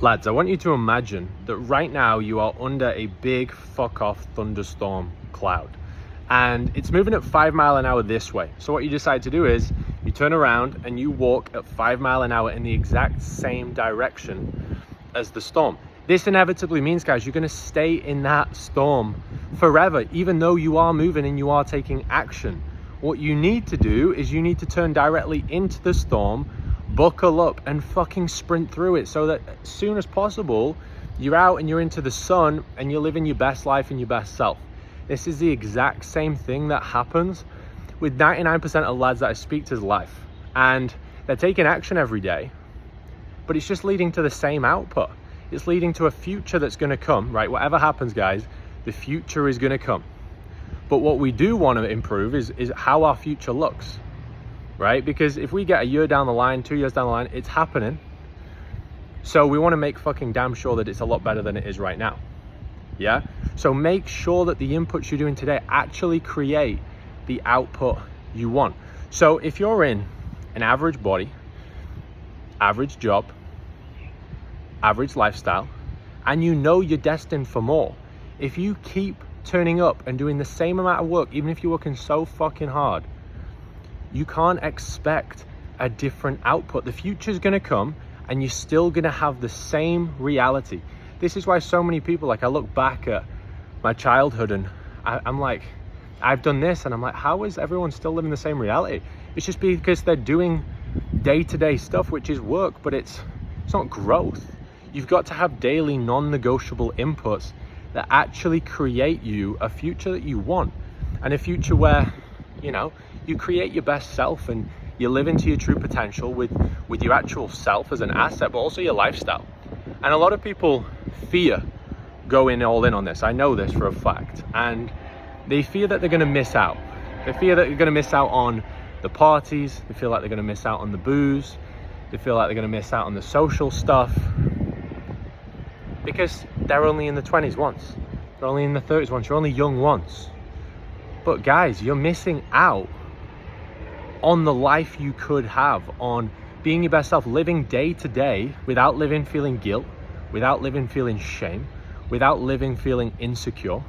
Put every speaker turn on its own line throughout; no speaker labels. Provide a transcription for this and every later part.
Lads, I want you to imagine that right now you are under a big fuck off thunderstorm cloud and it's moving at 5 miles an hour this way. So what you decide to do is you turn around and you walk at 5 miles an hour in the exact same direction as the storm. This inevitably means, guys, you're going to stay in that storm forever, even though you are moving and you are taking action. What you need to do is you need to turn directly into the storm, buckle up and fucking sprint through it so that as soon as possible, you're out and you're into the sun and you're living your best life and your best self. This is the exact same thing that happens with 99% of lads that I speak to's life. And they're taking action every day, but it's just leading to the same output. It's leading to a future that's going to come, right? Whatever happens, guys, the future is going to come. But what we do want to improve is how our future looks, right? Because if we get a year down the line, 2 years down the line, it's happening. So we want to make fucking damn sure that it's a lot better than it is right now. Yeah? So make sure that the inputs you're doing today actually create the output you want. So if you're in an average body, average job, average lifestyle, and you know you're destined for more, if you keep turning up and doing the same amount of work, even if you're working so fucking hard, you can't expect a different output. The future's gonna come and you're still gonna have the same reality. This is why so many people, like I look back at my childhood and I'm like, I've done this and I'm like, how is everyone still living the same reality? It's just because they're doing day-to-day stuff, which is work, but it's not growth. You've got to have daily non-negotiable inputs that actually create you a future that you want, and a future where, you know, you create your best self and you live into your true potential with your actual self as an asset, but also your lifestyle. And a lot of people fear going all in on this. I know this for a fact. And they fear that they're going to miss out. They fear that they're going to miss out on the parties. They feel like they're going to miss out on the booze. They feel like they're going to miss out on the social stuff. Because they're only in the 20s once. They're only in the 30s once. You're only young once. But guys, you're missing out on the life you could have, on being your best self, living day to day without living feeling guilt, without living feeling shame, without living feeling insecure,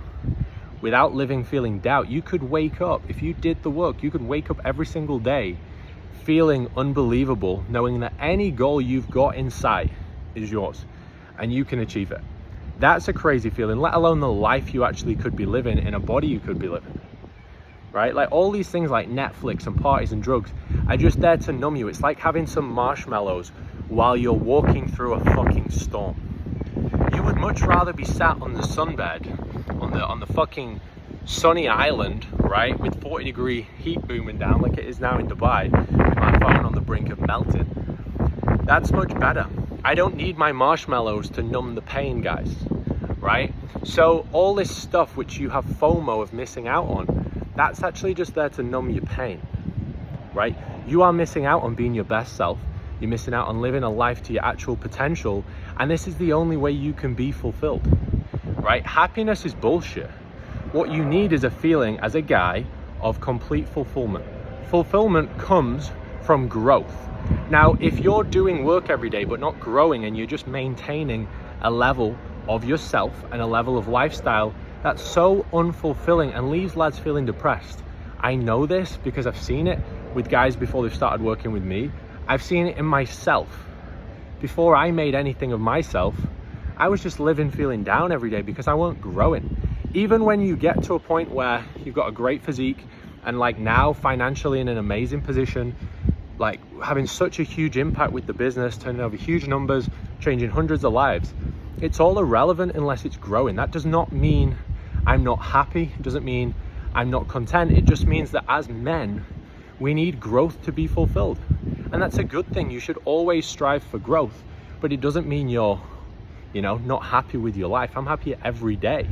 without living feeling doubt. You could wake up, if you did the work, you could wake up every single day feeling unbelievable, knowing that any goal you've got in sight is yours and you can achieve it. That's a crazy feeling, let alone the life you actually could be living in a body you could be living, right? Like all these things like Netflix and parties and drugs are just there to numb you. It's like having some marshmallows while you're walking through a fucking storm. You would much rather be sat on the sunbed, on the fucking sunny island, right, with 40-degree heat booming down like it is now in Dubai, with my phone on the brink of melting. That's much better. I don't need my marshmallows to numb the pain, guys, right? So all this stuff which you have FOMO of missing out on, that's actually just there to numb your pain, right? You are missing out on being your best self. You're missing out on living a life to your actual potential. And this is the only way you can be fulfilled, right? Happiness is bullshit. What you need is a feeling as a guy of complete fulfillment. Fulfillment comes from growth. Now, if you're doing work every day but not growing and you're just maintaining a level of yourself and a level of lifestyle that's so unfulfilling and leaves lads feeling depressed. I know this because I've seen it with guys before they've started working with me. I've seen it in myself. Before I made anything of myself, I was just living feeling down every day because I weren't growing. Even when you get to a point where you've got a great physique and like now financially in an amazing position, like having such a huge impact with the business, turning over huge numbers, changing hundreds of lives, it's all irrelevant unless it's growing. That does not mean I'm not happy. It doesn't mean I'm not content. It just means that as men, we need growth to be fulfilled. And that's a good thing. You should always strive for growth, but it doesn't mean you're, not happy with your life. I'm happy every day.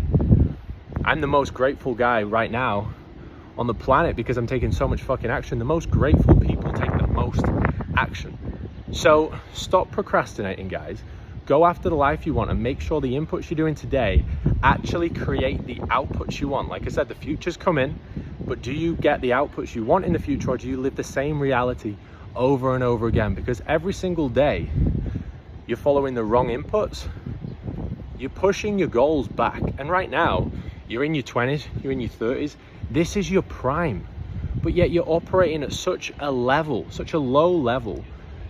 I'm the most grateful guy right now on the planet because I'm taking so much fucking action. The most grateful people take the most action. So stop procrastinating, guys. Go after the life you want and make sure the inputs you're doing today actually create the outputs you want. Like I said, the future's coming, but do you get the outputs you want in the future, or do you live the same reality over and over again? Because every single day you're following the wrong inputs, you're pushing your goals back. And right now, you're in your 20s, you're in your 30s, this is your prime. But yet you're operating at such a level, such a low level,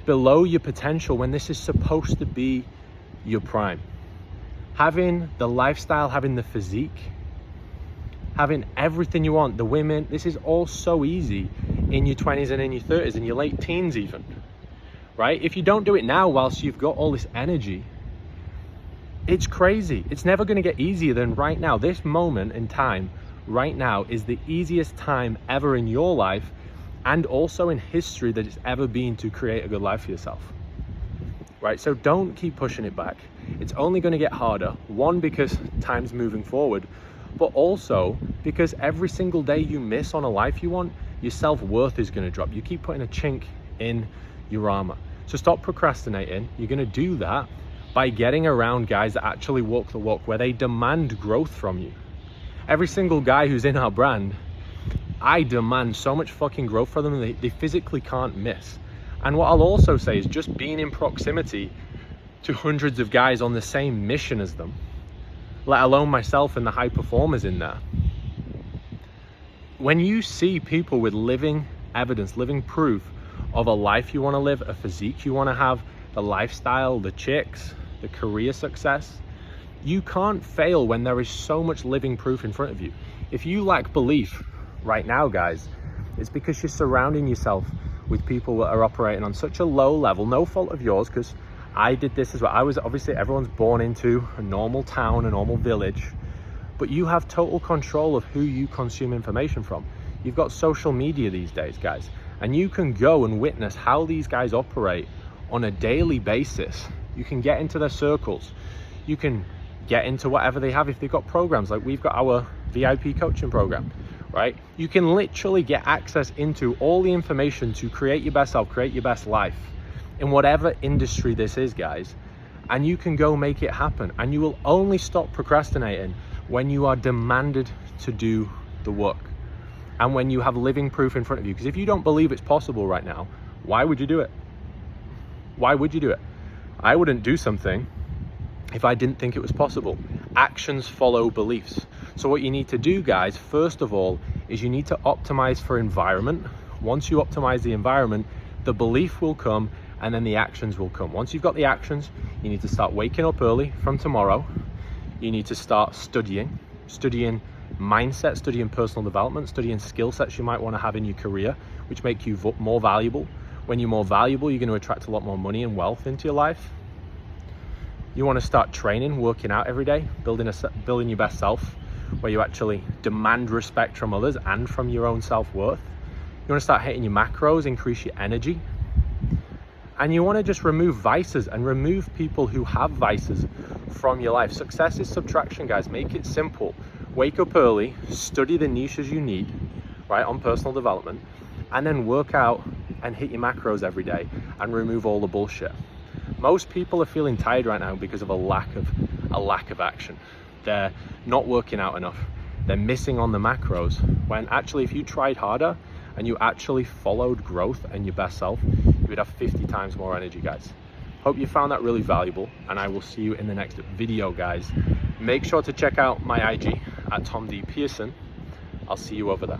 below your potential when this is supposed to be your prime. Having the lifestyle, having the physique, having everything you want, the women, this is all so easy in your 20s and in your 30s and your late teens even, right? If you don't do it now whilst you've got all this energy, it's crazy. It's never going to get easier than right now. This moment in time right now is the easiest time ever in your life and also in history that it's ever been to create a good life for yourself, right? So don't keep pushing it back. It's only going to get harder. One, because time's moving forward, but also because every single day you miss on a life you want, your self-worth is going to drop. You keep putting a chink in your armor. So stop procrastinating. You're going to do that by getting around guys that actually walk the walk, where they demand growth from you. Every single guy who's in our brand, I demand so much fucking growth from them, they physically can't miss. And what I'll also say is just being in proximity to hundreds of guys on the same mission as them, let alone myself and the high performers in there. When you see people with living evidence, living proof of a life you want to live, a physique you want to have, the lifestyle, the chicks, the career success, you can't fail when there is so much living proof in front of you. If you lack belief right now, guys, it's because you're surrounding yourself with people that are operating on such a low level, no fault of yours, because I did this as well. I was obviously, everyone's born into a normal town, a normal village, but you have total control of who you consume information from. You've got social media these days, guys, and you can go and witness how these guys operate on a daily basis. You can get into their circles. You can get into whatever they have. If they've got programs, like we've got our VIP coaching program, right? You can literally get access into all the information to create your best self, create your best life in whatever industry this is, guys. And you can go make it happen. And you will only stop procrastinating when you are demanded to do the work and when you have living proof in front of you. Because if you don't believe it's possible right now, why would you do it? Why would you do it? I wouldn't do something if I didn't think it was possible. Actions follow beliefs. So what you need to do, guys, first of all, is you need to optimize for environment. Once you optimize the environment, the belief will come and then the actions will come. Once you've got the actions, you need to start waking up early from tomorrow. You need to start studying mindset, studying personal development, studying skill sets you might want to have in your career, which make you more valuable. When you're more valuable, you're going to attract a lot more money and wealth into your life. You want to start training, working out every day, building your best self, where you actually demand respect from others and from your own self-worth. You want to start hitting your macros, increase your energy. And you want to just remove vices and remove people who have vices from your life. Success is subtraction, guys. Make it simple. Wake up early, study the niches you need, right, on personal development, and then work out and hit your macros every day and remove all the bullshit. Most people are feeling tired right now because of a lack of action. They're not working out enough. They're missing on the macros, when actually if you tried harder and you actually followed growth and your best self, you would have 50 times more energy, guys. Hope you found that really valuable, and I will see you in the next video, guys. Make sure to check out my IG at Tom D. Pearson. I'll see you over there.